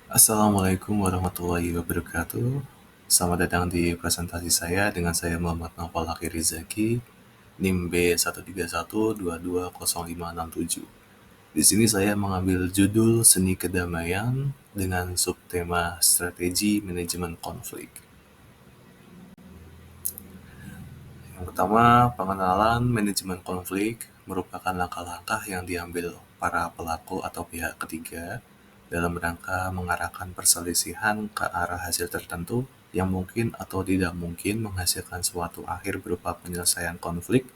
Assalamualaikum warahmatullahi wabarakatuh. Selamat datang di presentasi saya dengan saya Muhammad Naufal Akhir Rizaki, NIM B131220567. Di sini saya mengambil judul Seni Kedamaian dengan subtema Strategi Manajemen Konflik. Yang pertama, pengenalan manajemen konflik merupakan langkah-langkah yang diambil para pelaku atau pihak ketiga dalam rangka mengarahkan perselisihan ke arah hasil tertentu yang mungkin atau tidak mungkin menghasilkan suatu akhir berupa penyelesaian konflik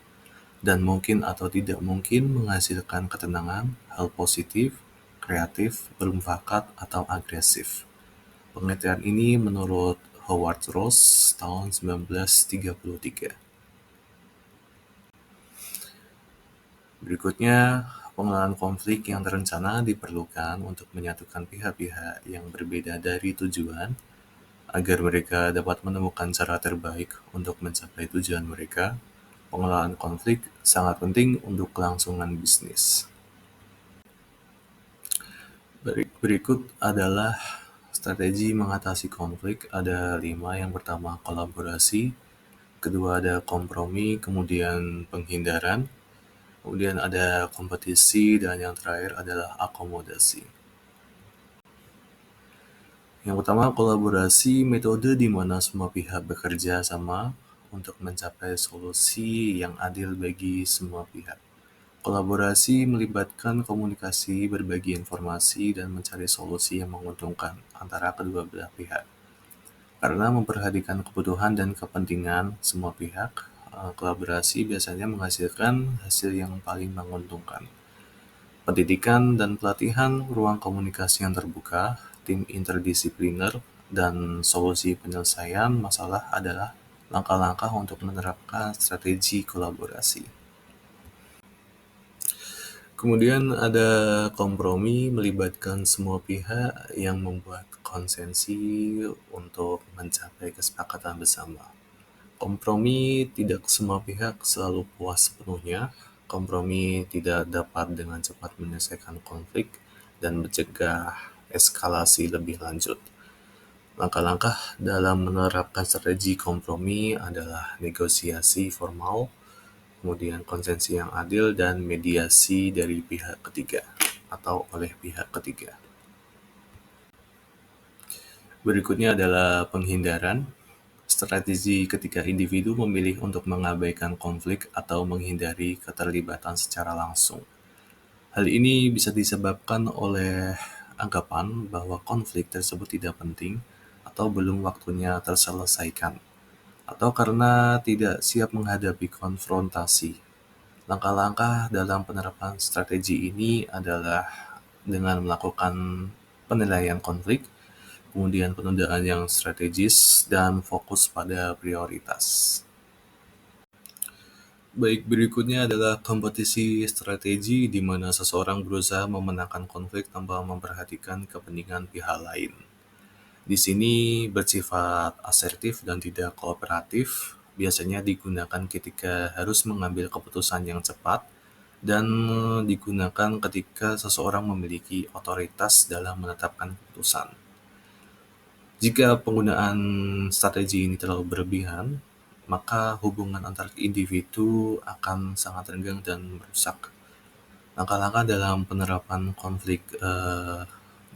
dan mungkin atau tidak mungkin menghasilkan ketenangan, hal positif, kreatif, bermufakat, atau agresif. Pengertian ini menurut Howard Ross tahun 1933. Berikutnya, pengenalan konflik yang terencana diperlukan untuk menyatukan pihak-pihak yang berbeda dari tujuan agar mereka dapat menemukan cara terbaik untuk mencapai tujuan mereka. Pengenalan konflik sangat penting untuk kelangsungan bisnis. Berikut adalah strategi mengatasi konflik. Ada 5. Yang pertama, kolaborasi. Kedua, ada kompromi. Kemudian penghindaran. Kemudian ada kompetisi, dan yang terakhir adalah akomodasi. Yang pertama, kolaborasi, metode di mana semua pihak bekerja sama untuk mencapai solusi yang adil bagi semua pihak. Kolaborasi melibatkan komunikasi, berbagi informasi, dan mencari solusi yang menguntungkan antara kedua belah pihak. Karena memperhatikan kebutuhan dan kepentingan semua pihak, kolaborasi biasanya menghasilkan hasil yang paling menguntungkan. Pendidikan dan pelatihan, ruang komunikasi yang terbuka, tim interdisipliner, dan solusi penyelesaian masalah adalah langkah-langkah untuk menerapkan strategi kolaborasi. Kemudian ada kompromi, melibatkan semua pihak yang membuat konsensi untuk mencapai kesepakatan bersama. Kompromi, tidak semua pihak selalu puas sepenuhnya. Kompromi tidak dapat dengan cepat menyelesaikan konflik dan mencegah eskalasi lebih lanjut. Langkah-langkah dalam menerapkan strategi kompromi adalah negosiasi formal, kemudian konsensi yang adil, dan mediasi dari pihak ketiga atau oleh pihak ketiga. Berikutnya adalah penghindaran. Strategi ketika individu memilih untuk mengabaikan konflik atau menghindari keterlibatan secara langsung. Hal ini bisa disebabkan oleh anggapan bahwa konflik tersebut tidak penting atau belum waktunya terselesaikan, atau karena tidak siap menghadapi konfrontasi. Langkah-langkah dalam penerapan strategi ini adalah dengan melakukan penilaian konflik, kemudian penundaan yang strategis, dan fokus pada prioritas. Baik, berikutnya adalah kompetisi strategi di mana seseorang berusaha memenangkan konflik tanpa memperhatikan kepentingan pihak lain. Di sini bersifat asertif dan tidak kooperatif, biasanya digunakan ketika harus mengambil keputusan yang cepat dan digunakan ketika seseorang memiliki otoritas dalam menetapkan keputusan. Jika penggunaan strategi ini terlalu berlebihan, maka hubungan antar individu akan sangat renggang dan merusak. Langkah-langkah dalam penerapan konflik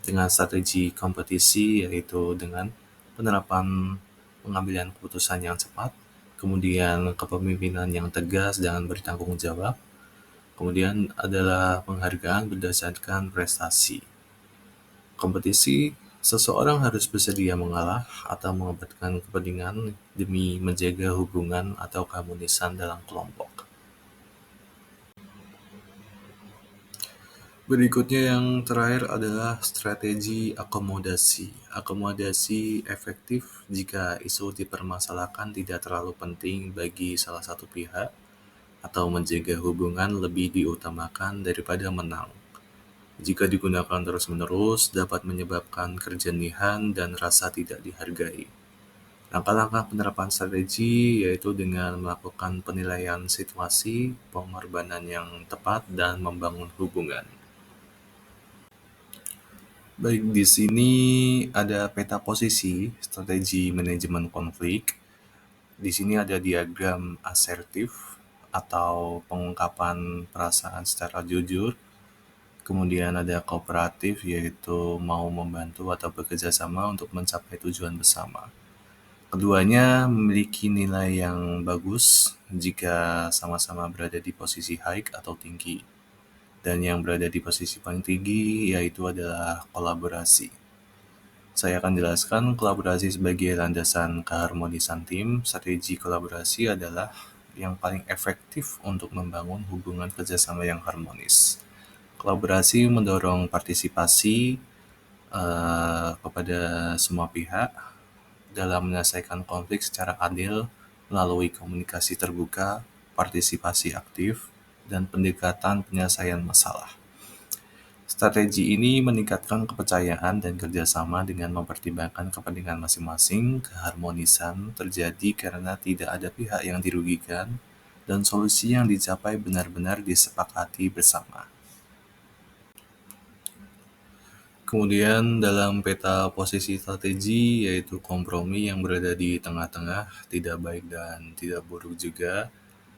dengan strategi kompetisi yaitu dengan penerapan pengambilan keputusan yang cepat, kemudian kepemimpinan yang tegas dan bertanggung jawab, kemudian adalah penghargaan berdasarkan prestasi. Kompetisi, seseorang harus bersedia mengalah atau mengorbankan kepentingan demi menjaga hubungan atau keharmonisan dalam kelompok. Berikutnya yang terakhir adalah strategi akomodasi. Akomodasi efektif jika isu dipermasalahkan tidak terlalu penting bagi salah satu pihak atau menjaga hubungan lebih diutamakan daripada menang. Jika digunakan terus-menerus, dapat menyebabkan kejernihan dan rasa tidak dihargai. Langkah-langkah penerapan strategi yaitu dengan melakukan penilaian situasi, pengorbanan yang tepat, dan membangun hubungan. Baik, di sini ada peta posisi strategi manajemen konflik. Di sini ada diagram asertif atau pengungkapan perasaan secara jujur. Kemudian ada kooperatif, yaitu mau membantu atau bekerja sama untuk mencapai tujuan bersama. Keduanya memiliki nilai yang bagus jika sama-sama berada di posisi high atau tinggi. Dan yang berada di posisi paling tinggi yaitu adalah kolaborasi. Saya akan jelaskan kolaborasi sebagai landasan keharmonisan tim. Strategi kolaborasi adalah yang paling efektif untuk membangun hubungan kerjasama yang harmonis. Kolaborasi mendorong partisipasi kepada semua pihak dalam menyelesaikan konflik secara adil melalui komunikasi terbuka, partisipasi aktif, dan pendekatan penyelesaian masalah. Strategi ini meningkatkan kepercayaan dan kerjasama dengan mempertimbangkan kepentingan masing-masing. Keharmonisan terjadi karena tidak ada pihak yang dirugikan dan solusi yang dicapai benar-benar disepakati bersama. Kemudian dalam peta posisi strategi yaitu kompromi yang berada di tengah-tengah, tidak baik dan tidak buruk juga,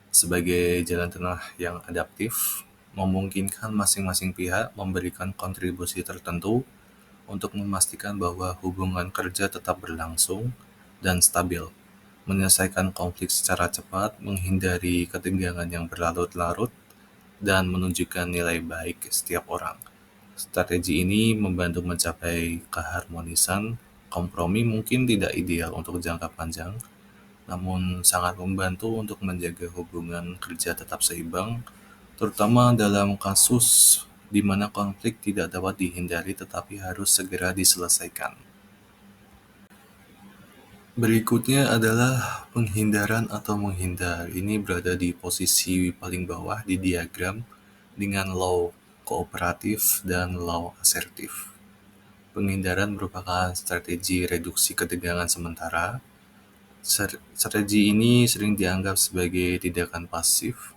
sebagai jalan tengah yang adaptif, memungkinkan masing-masing pihak memberikan kontribusi tertentu untuk memastikan bahwa hubungan kerja tetap berlangsung dan stabil, menyelesaikan konflik secara cepat, menghindari ketegangan yang berlarut-larut, dan menunjukkan nilai baik setiap orang. Strategi ini membantu mencapai keharmonisan. Kompromi mungkin tidak ideal untuk jangka panjang, namun sangat membantu untuk menjaga hubungan kerja tetap seimbang, terutama dalam kasus di mana konflik tidak dapat dihindari tetapi harus segera diselesaikan. Berikutnya adalah penghindaran atau menghindar. Ini berada di posisi paling bawah di diagram dengan law kooperatif dan law asertif. Penghindaran merupakan strategi reduksi ketegangan sementara. Strategi ini sering dianggap sebagai tindakan pasif,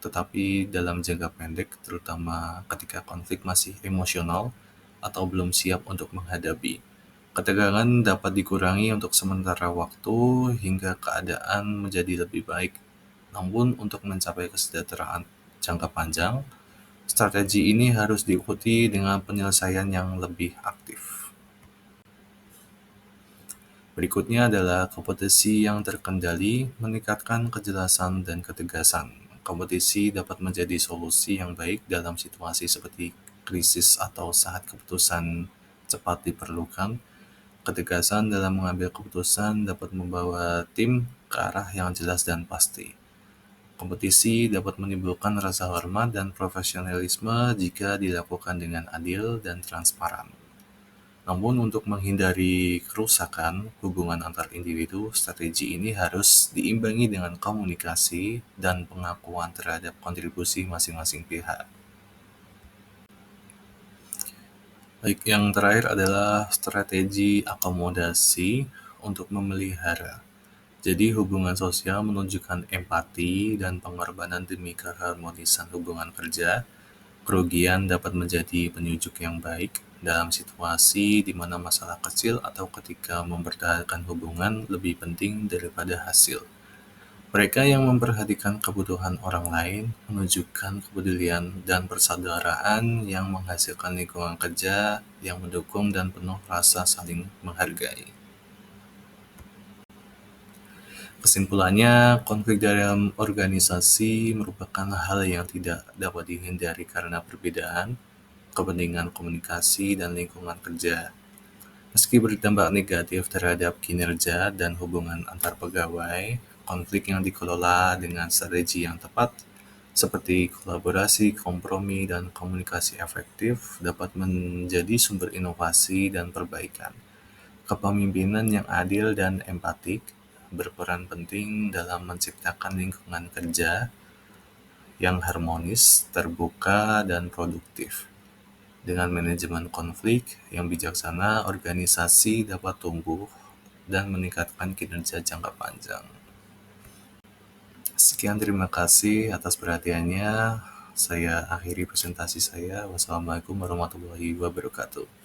tetapi dalam jangka pendek, terutama ketika konflik masih emosional atau belum siap untuk menghadapi. Ketegangan dapat dikurangi untuk sementara waktu hingga keadaan menjadi lebih baik. Namun untuk mencapai kesejahteraan jangka panjang, strategi ini harus diikuti dengan penyelesaian yang lebih aktif. Berikutnya adalah kompetisi yang terkendali, meningkatkan kejelasan dan ketegasan. Kompetisi dapat menjadi solusi yang baik dalam situasi seperti krisis atau saat keputusan cepat diperlukan. Ketegasan dalam mengambil keputusan dapat membawa tim ke arah yang jelas dan pasti. Kompetisi dapat menimbulkan rasa hormat dan profesionalisme jika dilakukan dengan adil dan transparan. Namun untuk menghindari kerusakan hubungan antar individu, strategi ini harus diimbangi dengan komunikasi dan pengakuan terhadap kontribusi masing-masing pihak. Baik, yang terakhir adalah strategi akomodasi untuk memelihara. Jadi hubungan sosial menunjukkan empati dan pengorbanan demi keharmonisan hubungan kerja. Kerugian dapat menjadi penunjuk yang baik dalam situasi di mana masalah kecil atau ketika mempertahankan hubungan lebih penting daripada hasil. Mereka yang memperhatikan kebutuhan orang lain menunjukkan kepedulian dan persaudaraan yang menghasilkan lingkungan kerja yang mendukung dan penuh rasa saling menghargai. Kesimpulannya, konflik dalam organisasi merupakan hal yang tidak dapat dihindari karena perbedaan kepentingan komunikasi dan lingkungan kerja. Meski berdampak negatif terhadap kinerja dan hubungan antar pegawai, konflik yang dikelola dengan strategi yang tepat, seperti kolaborasi, kompromi, dan komunikasi efektif, dapat menjadi sumber inovasi dan perbaikan. Kepemimpinan yang adil dan empatik berperan penting dalam menciptakan lingkungan kerja yang harmonis, terbuka, dan produktif. Dengan manajemen konflik yang bijaksana, organisasi dapat tumbuh dan meningkatkan kinerja jangka panjang. Sekian, terima kasih atas perhatiannya. Saya akhiri presentasi saya. Wassalamualaikum warahmatullahi wabarakatuh.